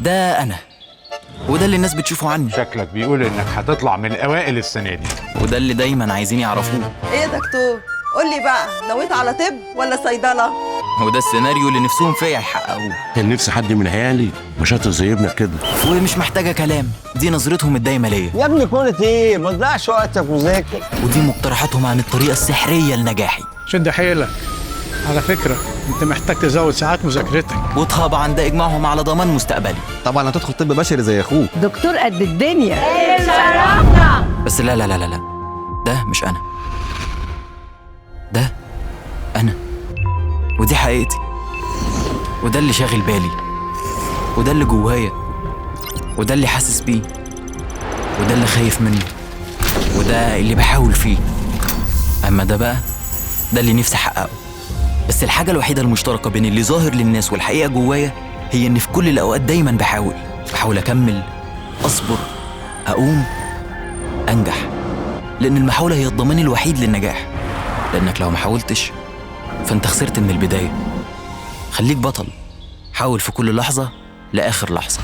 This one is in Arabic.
ده أنا، وده اللي الناس بتشوفه عني، شكلك بيقول إنك هتطلع من الأوائل السنة دي. وده اللي دايما عايزين يعرفوه. ايه يا دكتور، قول لي بقى، نويت على طب ولا صيدله؟ وده السيناريو اللي نفسهم فيا يحققوه. كان نفسي حد من عيالي مشاطر زي ابنك كده. ومش محتاجة كلام، دي نظرتهم الدايمة ليا. يا ابني كونت ايه؟ ما تضيعش وقتك وذاكر. ودي مقترحاتهم عن الطريقة السحرية لنجاحي. شد حيلك، على فكرة انت محتاج تزود ساعات مذاكرتك. وطبعا ده إجماعهم على ضمان مستقبلي. طبعا هتدخل طب بشري زي اخوك. دكتور قد الدنيا. بس لا لا لا لا لا، ده مش أنا، ده أنا، ودي حقيقتي، وده اللي شاغل بالي، وده اللي جوايا، وده اللي حاسس بيه، وده اللي خايف منه، وده اللي بحاول فيه. أما ده بقى، ده اللي نفسي أحققه. بس الحاجة الوحيدة المشتركة بين اللي ظاهر للناس والحقيقة جوايا هي إن في كل الأوقات دايما بحاول أكمل، أصبر، أقوم، أنجح. لأن المحاولة هي الضمان الوحيد للنجاح، لأنك لو ما حاولتش فأنت خسرت من البداية. خليك بطل، حاول في كل لحظة لآخر لحظة.